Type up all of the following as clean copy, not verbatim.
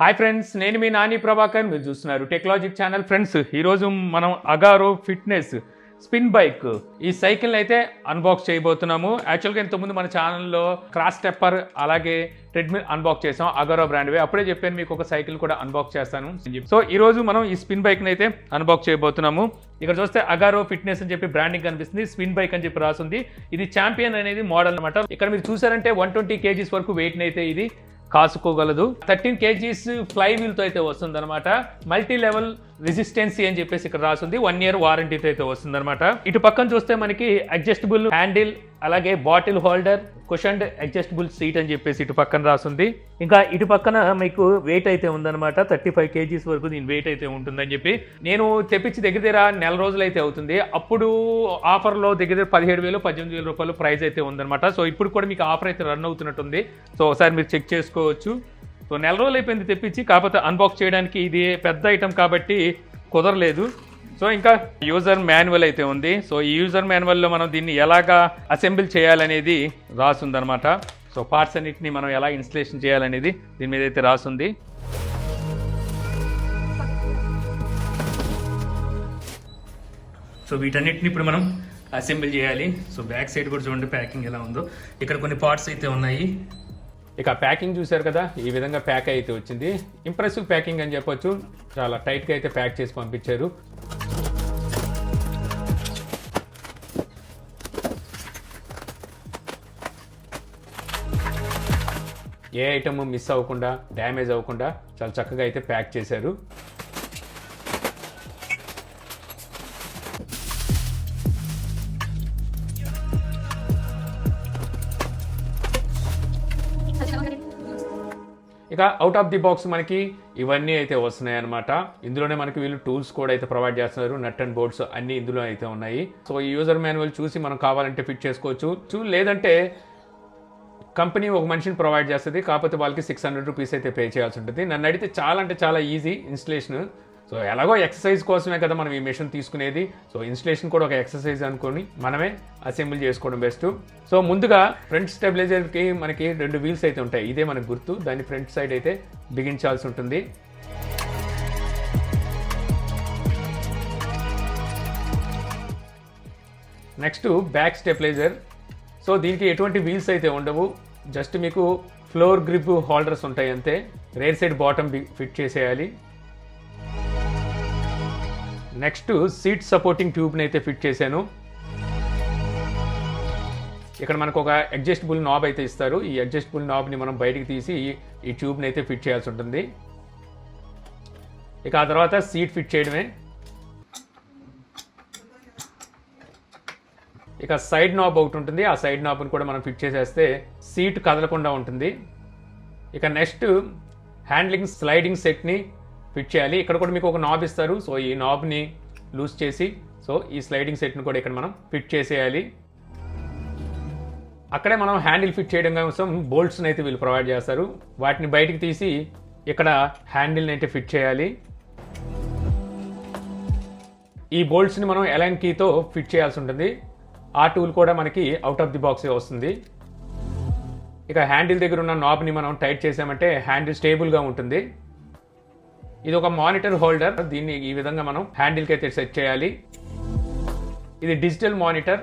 Hi friends, నేను మీ నాని ప్రభాకర్. మీరు చూస్తున్నారు టెక్నాలజిక్ ఛానల్. ఫ్రెండ్స్, ఈరోజు మనం అగారో ఫిట్నెస్ స్పిన్ బైక్ ఈ సైకిల్ అయితే అన్బాక్స్ చేయబోతున్నాము. యాక్చువల్గా ఇంతకుముందు మన ఛానల్లో క్రాస్ స్టెప్పర్ అలాగే ట్రెడ్మిల్ అన్బాక్స్ చేసాం అగారో బ్రాండ్వే. అప్పుడే చెప్పాను మీకు ఒక సైకిల్ కూడా అన్బాక్స్ చేస్తాను. సో ఈ రోజు మనం ఈ స్పిన్ బైక్ని అయితే అన్బాక్స్ చేయబోతున్నాము. ఇక్కడ చూస్తే అగారో ఫిట్నెస్ అని చెప్పి బ్రాండింగ్ కనిపిస్తుంది, స్పిన్ బైక్ అని చెప్పి రాసింది. ఇది ఛాంపియన్ అనేది మోడల్ అనమాట. ఇక్కడ మీరు చూసారంటే 120 kgs వరకు వెయిట్ని అయితే ఇది కాసుకోగలదు. 13 kgs ఫ్లై వీల్తో అయితే వస్తుంది అనమాట. మల్టీ లెవెల్ రెసిస్టెన్సీ అని చెప్పేసి ఇక్కడ రాసింది. 1 year వారంటీతో అయితే వస్తుంది అనమాట. ఇటు పక్కన చూస్తే మనకి అడ్జస్టబుల్ హ్యాండిల్ అలాగే bottle holder, cushioned adjustable seat అని చెప్పేసి ఇటు పక్కన రాసింది. ఇంకా ఇటు పక్కన మీకు వెయిట్ అయితే ఉందన్నమాట. 35 kgs వరకు దీని వెయిట్ అయితే ఉంటుందని చెప్పి నేను తెప్పించి దగ్గర నెల రోజులు అయితే అవుతుంది. అప్పుడు ఆఫర్లో దగ్గర 17,000-18,000 రూపాయలు ప్రైస్ అయితే ఉందన్నమాట. సో ఇప్పుడు కూడా మీకు ఆఫర్ అయితే రన్ అవుతున్నట్టుంది. సో ఒకసారి మీరు చెక్ చేసుకోవచ్చు. సో నెల రోజులు అయిపోయింది తెప్పించి, కాకపోతే అన్బాక్స్ చేయడానికి ఇది పెద్ద ఐటమ్ కాబట్టి కుదరలేదు. సో ఇంకా యూజర్ మాన్యువల్ అయితే ఉంది. సో ఈ యూజర్ మాన్యువల్లో మనం దీన్ని ఎలాగా అసెంబుల్ చేయాలనేది రాసుందనమాట. సో పార్ట్స్ అన్నిటిని మనం ఎలా ఇన్స్టలేషన్ చేయాలనేది దీని మీద అయితే రాసుంది. సో వీటన్నిటిని ఇప్పుడు మనం అసెంబుల్ చేయాలి. సో బ్యాక్ సైడ్ కూడా చూడండి ప్యాకింగ్ ఎలా ఉందో. ఇక్కడ కొన్ని పార్ట్స్ అయితే ఉన్నాయి. ఇక ప్యాకింగ్ చూసారు కదా, ఈ విధంగా ప్యాక్ అయితే వచ్చింది. ఇంప్రెసివ్ ప్యాకింగ్ అని చెప్పొచ్చు. చాలా టైట్గా అయితే ప్యాక్ చేసి పంపించారు. ఏ ఐటమ్ మిస్ అవ్వకుండా, డ్యామేజ్ అవ్వకుండా చాలా చక్కగా అయితే ప్యాక్ చేశారు. ఇక అవుట్ ఆఫ్ ది బాక్స్ మనకి ఇవన్నీ అయితే వస్తున్నాయి అనమాట. ఇందులోనే మనకి వీళ్ళు టూల్స్ కూడా అయితే ప్రొవైడ్ చేస్తున్నారు. నట్ అండ్ బోల్ట్స్ అన్ని ఇందులో అయితే ఉన్నాయి. సో ఈ యూజర్ మాన్యువల్ చూసి మనం కావాలంటే ఫిట్ చేసుకోవచ్చు. లేదంటే కంపెనీ ఒక మనిషిని ప్రొవైడ్ చేస్తుంది, కాకపోతే వాళ్ళకి 600 రూపీస్ అయితే పే చేయాల్సి ఉంటుంది. నన్ను అడిగితే చాలా అంటే చాలా ఈజీ ఇన్స్టలేషన్. సో ఎలాగో ఎక్సర్సైజ్ కోసమే కదా మనం ఈ మెషిన్ తీసుకునేది. సో ఇన్స్టలేషన్ కూడా ఒక ఎక్సర్సైజ్ అనుకొని మనమే అసెంబుల్ చేసుకోవడం బెస్ట్. సో ముందుగా ఫ్రంట్ స్టెబిలైజర్కి మనకి 2 వీల్స్ అయితే ఉంటాయి. ఇదే మనకు గుర్తు. దాన్ని ఫ్రంట్ సైడ్ అయితే బిగించాల్సి ఉంటుంది. Next back stabiliser. సో దీనికి ఎటువంటి వీల్స్ అయితే ఉండవు. జస్ట్ మీకు ఫ్లోర్ గ్రిప్ హోల్డర్స్ ఉంటాయి అంతే. రేర్ సైడ్ బాటమ్ ఫిట్ చేసేయాలి. నెక్స్ట్ సీట్ సపోర్టింగ్ ట్యూబ్ని అయితే ఫిట్ చేశాను. ఇక్కడ మనకు ఒక అడ్జస్టబుల్ నాబ్ అయితే ఇస్తారు. ఈ అడ్జస్టబుల్ నాబ్ని మనం బయటికి తీసి ఈ ట్యూబ్ని అయితే ఫిట్ చేయాల్సి ఉంటుంది. ఇక ఆ తర్వాత సీట్ ఫిట్ చేయడమే. ఇక సైడ్ నాబ్ ఒకటి ఉంటుంది. ఆ సైడ్ నాబ్ని కూడా మనం ఫిట్ చేసేస్తే సీట్ కదలకుండా ఉంటుంది. ఇక నెక్స్ట్ హ్యాండ్లింగ్ స్లైడింగ్ సెట్ని ఫిట్ చేయాలి. ఇక్కడ కూడా మీకు ఒక నాబ్ ఇస్తారు. సో ఈ నాబ్ని లూజ్ చేసి సో ఈ స్లైడింగ్ సెట్ని కూడా ఇక్కడ మనం ఫిట్ చేసేయాలి. అక్కడే మనం హ్యాండిల్ ఫిట్ చేయడం కోసం బోల్ట్స్ని అయితే వీళ్ళు ప్రొవైడ్ చేస్తారు. వాటిని బయటికి తీసి ఇక్కడ హ్యాండిల్ని అయితే ఫిట్ చేయాలి. ఈ బోల్ట్స్ని మనం అలైన్ కీతో ఫిట్ చేయాల్సి ఉంటుంది. ఆ టూల్ కూడా మనకి అవుట్ ఆఫ్ ది బాక్సే వస్తుంది. ఇక హ్యాండిల్ దగ్గర ఉన్న నాబ్ని మనం టైట్ చేసామంటే హ్యాండిల్ స్టేబుల్గా ఉంటుంది. ఇది ఒక మానిటర్ హోల్డర్. దీన్ని ఈ విధంగా మనం హ్యాండిల్కి అయితే సెట్ చేయాలి. ఇది డిజిటల్ మానిటర్.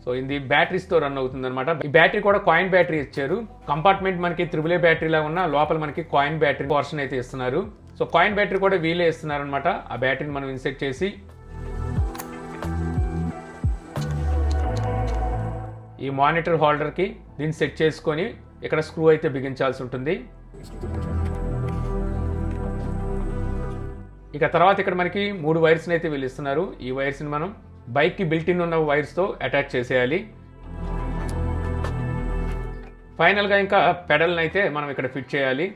సో ఇది బ్యాటరీస్తో రన్ అవుతుంది అనమాట. ఈ బ్యాటరీ కూడా కాయిన్ బ్యాటరీ ఇచ్చారు. కంపార్ట్మెంట్ మనకి AAA బ్యాటరీలా ఉన్న లోపల మనకి కాయిన్ బ్యాటరీ పోర్షన్ అయితే ఇస్తున్నారు. సో కాయిన్ బ్యాటరీ కూడా వీలే ఇస్తున్నారు అనమాట. ఆ బ్యాటరీని మనం ఇన్సెట్ చేసి ఈ మానిటర్ హోల్డర్కి దీన్ని సెట్ చేసుకొని ఇక్కడ స్క్రూ అయితే బిగించాల్సి ఉంటుంది. ఇక తర్వాత ఇక్కడ మనకి 3 వైర్స్ని అయితే వీళ్ళు ఇస్తున్నారు. ఈ వైర్స్ని మనం బైక్కి బిల్టిన్ ఉన్న వైర్స్తో అటాచ్ చేసేయాలి. ఫైనల్గా ఇంకా పెడల్ని అయితే మనం ఇక్కడ ఫిట్ చేయాలి.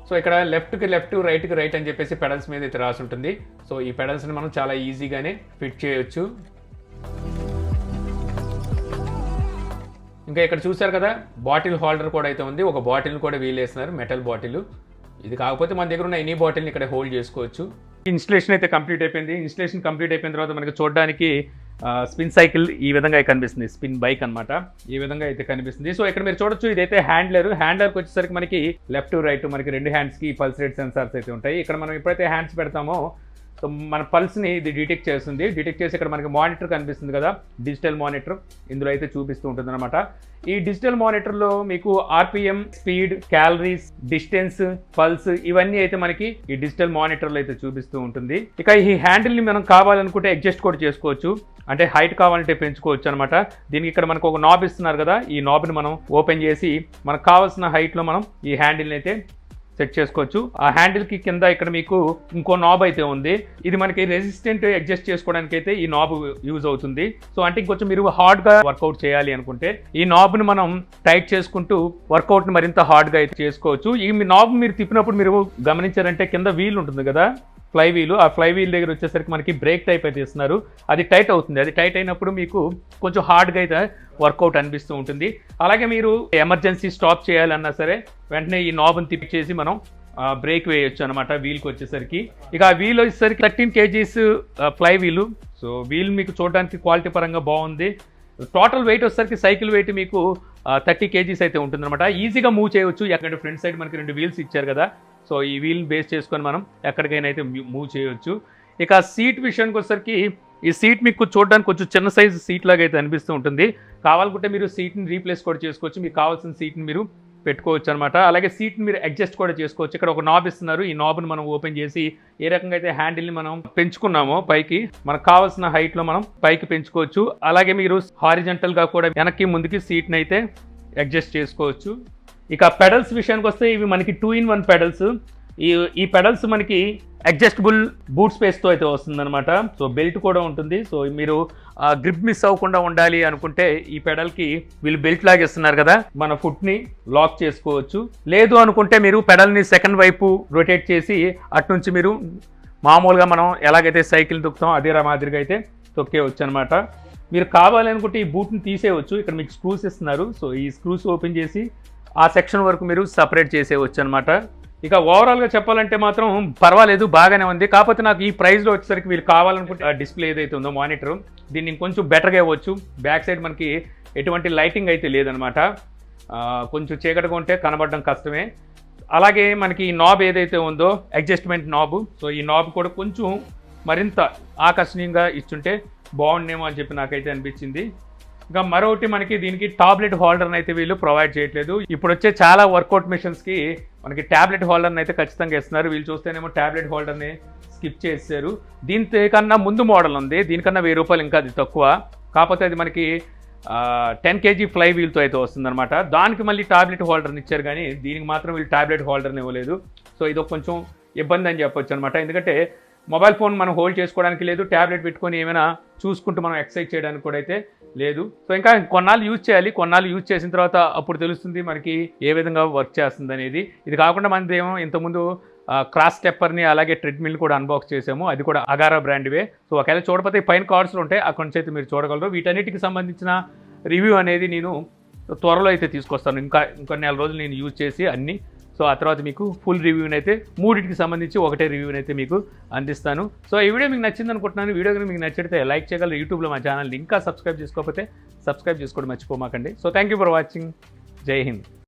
సో ఇక్కడ లెఫ్ట్కి లెఫ్ట్, రైట్కి రైట్ అని చెప్పేసి పెడల్స్ మీద అయితే రాసి ఉంటుంది. సో ఈ పెడల్స్ని మనం చాలా ఈజీగానే ఫిట్ చేయొచ్చు. ఇంకా ఇక్కడ చూసారు కదా, బాటిల్ హోల్డర్ కూడా అయితే ఉంది. ఒక బాటిల్ కూడా వీలేస్తున్నారు, మెటల్ బాటిల్. ఇది కాకపోతే మన దగ్గర ఉన్న ఎనీ బాటిల్ని ఇక్కడ హోల్డ్ చేసుకోవచ్చు. ఇన్స్టలేషన్ అయితే కంప్లీట్ అయిపోయింది. ఇన్స్టలేషన్ కంప్లీట్ అయిపోయిన తర్వాత మనకి చూడడానికి స్పిన్ సైకిల్ ఈ విధంగా కనిపిస్తుంది, స్పిన్ బైక్ అనమాట, ఈ విధంగా అయితే కనిపిస్తుంది. సో ఇక్కడ మీరు చూడొచ్చు, ఇదైతే హ్యాండ్లర్కి వచ్చేసరికి మనకి లెఫ్ట్ రైట్ మనకి 2 హ్యాండ్స్కి పల్స్ రేట్ సెన్సార్స్ అయితే ఉంటాయి. ఇక్కడ మనం ఎప్పుడైతే హ్యాండ్స్ పెడతామో సో మన పల్స్ని ఇది డిటెక్ట్ చేస్తుంది. డిటెక్ట్ చేసి ఇక్కడ మనకి మానిటర్ కనిపిస్తుంది కదా, డిజిటల్ మానిటర్ ఇందులో అయితే చూపిస్తూ ఉంటుంది అనమాట. ఈ డిజిటల్ మానిటర్లో మీకు RPM, speed, calories, distance, pulse ఇవన్నీ అయితే మనకి ఈ డిజిటల్ మానిటర్లో అయితే చూపిస్తూ ఉంటుంది. ఇక ఈ హ్యాండిల్ని మనం కావాలనుకుంటే అడ్జస్ట్ కూడా చేసుకోవచ్చు, అంటే హైట్ కావాలంటే పెంచుకోవచ్చు అనమాట. దీనికి ఇక్కడ మనకు ఒక నాబ్ ఇస్తున్నారు కదా, ఈ నాబ్ని మనం ఓపెన్ చేసి మనకు కావాల్సిన హైట్లో మనం ఈ హ్యాండిల్ని అయితే సెట్ చేసుకోవచ్చు. ఆ హ్యాండిల్కి కింద ఇక్కడ మీకు ఇంకో నాబ్ అయితే ఉంది, ఇది మనకి రెసిస్టెంట్ అడ్జస్ట్ చేసుకోవడానికి అయితే ఈ నాబ్ యూజ్ అవుతుంది. సో అంటే ఇంకొంచెం మీరు హార్డ్గా వర్కౌట్ చేయాలి అనుకుంటే ఈ నాబ్ని మనం టైట్ చేసుకుంటూ వర్కౌట్ని మరింత హార్డ్గా అయితే చేసుకోవచ్చు. ఈ నాబ్ మీరు తిప్పినప్పుడు మీరు గమనించారంటే కింద వీల్ ఉంటుంది కదా, ఫ్లై వీల్, ఆ ఫ్లై వీల్ దగ్గర వచ్చేసరికి మనకి బ్రేక్ టైప్ అయితే ఇస్తున్నారు, అది టైట్ అవుతుంది. అది టైట్ అయినప్పుడు మీకు కొంచెం హార్డ్గా అయితే వర్కౌట్ అనిపిస్తూ ఉంటుంది. అలాగే మీరు ఎమర్జెన్సీ స్టాప్ చేయాలన్నా సరే వెంటనే ఈ నాబ్ని తిప్పిచేసి మనం బ్రేక్ వేయొచ్చు అనమాట వీల్కి వచ్చేసరికి. ఇక ఆ వీల్ వచ్చేసరికి 13 kgs ఫ్లై వీలు. సో వీల్ మీకు చూడడానికి క్వాలిటీ పరంగా బాగుంది. టోటల్ వెయిట్ వచ్చేసరికి సైకిల్ వెయిట్ మీకు 30 kgs అయితే ఉంటుందన్నమాట. ఈజీగా మూవ్ చేయవచ్చు. ఎక్కడ ఫ్రంట్ సైడ్ మనకి 2 వీల్స్ ఇచ్చారు కదా, సో ఈ వీల్ బేస్ చేసుకొని మనం ఎక్కడికైనా అయితే మూవ్ చేయవచ్చు. ఇక సీట్ విషయానికి వచ్చేసరికి ఈ సీట్ మీకు చూడడానికి కొంచెం చిన్న సైజు సీట్ లాగా అయితే అనిపిస్తూ ఉంటుంది. కావాలనుకుంటే మీరు సీట్ని రీప్లేస్ కూడా చేసుకోవచ్చు, మీకు కావాల్సిన సీట్ని మీరు పెట్టుకోవచ్చు అనమాట. అలాగే సీట్ని మీరు అడ్జస్ట్ కూడా చేసుకోవచ్చు. ఇక్కడ ఒక నాబ్ ఇస్తున్నారు, ఈ నాబ్ని మనం ఓపెన్ చేసి ఏ రకంగా అయితే హ్యాండిల్ని మనం పెంచుకున్నామో పైకి మనకు కావాల్సిన హైట్లో మనం పైకి పెంచుకోవచ్చు. అలాగే మీరు హారిజంటల్గా కూడా వెనక్కి ముందుకి సీట్ని అయితే అడ్జస్ట్ చేసుకోవచ్చు. ఇక పెడల్స్ విషయానికి వస్తే ఇవి మనకి 2-in-1 పెడల్స్. ఈ పెడల్స్ మనకి అడ్జస్టబుల్ బూట్ స్పేస్తో అయితే వస్తుందన్నమాట. సో బెల్ట్ కూడా ఉంటుంది. సో మీరు గ్రిప్ మిస్ అవ్వకుండా ఉండాలి అనుకుంటే ఈ పెడల్కి వీళ్ళు బెల్ట్ లాగేస్తున్నారు కదా, మన ఫుట్ని లాక్ చేసుకోవచ్చు. లేదు అనుకుంటే మీరు పెడల్ని సెకండ్ వైపు రొటేట్ చేసి అట్నుంచి మీరు మామూలుగా మనం ఎలాగైతే సైకిల్ తొక్కుతాం అదే మాదిరిగా అయితే తొక్కేవచ్చు అనమాట. మీరు కావాలనుకుంటే ఈ బూట్ని తీసేయవచ్చు. ఇక్కడ మీకు స్క్రూస్ ఇస్తున్నారు, సో ఈ స్క్రూస్ ఓపెన్ చేసి ఆ సెక్షన్ వరకు మీరు సపరేట్ చేసేయవచ్చు అనమాట. ఇక ఓవరాల్గా చెప్పాలంటే మాత్రం పర్వాలేదు, బాగానే ఉంది. కాకపోతే నాకు ఈ ప్రైస్లో వచ్చేసరికి వీళ్ళు కావాలనుకుంటే డిస్ప్లే ఏదైతే ఉందో మానిటర్, దీన్ని కొంచెం బెటర్గా ఇవ్వచ్చు. బ్యాక్ సైడ్ మనకి ఎటువంటి లైటింగ్ అయితే లేదనమాట, కొంచెం చీకటిగా ఉంటే కనబడడం కష్టమే. అలాగే మనకి ఈ నాబ్ ఏదైతే ఉందో అడ్జస్ట్మెంట్ నాబ్, సో ఈ నాబ్ కూడా కొంచెం మరింత ఆకర్షణీయంగా ఇచ్చుంటే బాగుండేమో అని చెప్పి నాకైతే అనిపించింది. ఇంకా మరొకటి మనకి దీనికి టాబ్లెట్ హోల్డర్ని అయితే వీళ్ళు ప్రొవైడ్ చేయట్లేదు. ఇప్పుడు వచ్చే చాలా వర్కౌట్ మిషన్స్కి మనకి ట్యాబ్లెట్ హోల్డర్ని అయితే ఖచ్చితంగా ఇస్తున్నారు. వీళ్ళు చూస్తేనేమో ట్యాబ్లెట్ హోల్డర్ని స్కిప్ చేశారు. దీనికన్నా ముందు మోడల్ ఉంది, దీనికన్నా 1000 రూపాయలు ఇంకా అది తక్కువ. కాకపోతే అది మనకి 10 kg ఫ్లై వీల్తో అయితే వస్తుందన్నమాట. దానికి మళ్ళీ టాబ్లెట్ హోల్డర్ని ఇచ్చారు, కానీ దీనికి మాత్రం వీళ్ళు టాబ్లెట్ హోల్డర్ని ఇవ్వలేదు. సో ఇది కొంచెం ఇబ్బంది అని చెప్పొచ్చు అనమాట. ఎందుకంటే మొబైల్ ఫోన్ మనం హోల్డ్ చేసుకోవడానికి లేదు, ట్యాబ్లెట్ పెట్టుకొని ఏమైనా చూసుకుంటూ మనం ఎక్సర్సైజ్ చేయడానికి కూడా అయితే లేదు. సో ఇంకా కొన్నాళ్ళు యూజ్ చేయాలి, కొన్నాళ్ళు యూజ్ చేసిన తర్వాత అప్పుడు తెలుస్తుంది మనకి ఏ విధంగా వర్క్ చేస్తుంది అనేది. ఇది కాకుండా మనది ఏమో ఇంతకుముందు క్రాస్ స్టెప్పర్ని అలాగే ట్రెడ్మిల్ కూడా అన్బాక్స్ చేసాము, అది కూడా అగారో బ్రాండ్వే. సో ఒకవేళ చూడకపోతే పైన కార్డ్స్లో ఉంటాయి, అక్కడి నుంచి అయితే మీరు చూడగలరు. వీటన్నిటికి సంబంధించిన రివ్యూ అనేది నేను త్వరలో అయితే తీసుకొస్తాను. ఇంకొన్ని నెల రోజులు నేను యూజ్ చేసి అన్నీ. సో ఆ తర్వాత మీకు ఫుల్ రివ్యూని అయితే మూడింటికి సంబంధించి ఒకటే రివ్యూని అయితే మీకు అందిస్తాను. సో ఈ వీడియో మీకు నచ్చింది అనుకుంటున్నాను. వీడియో కనుక మీకు నచ్చితే లైక్ చేయగలరు. యూట్యూబ్లో మా ఛానల్ ఇంకా సబ్స్క్రైబ్ చేసుకోకపోతే సబ్స్క్రైబ్ చేసుకోవడం మర్చిపోమాకండి. So thank you for watching. జై హింద్.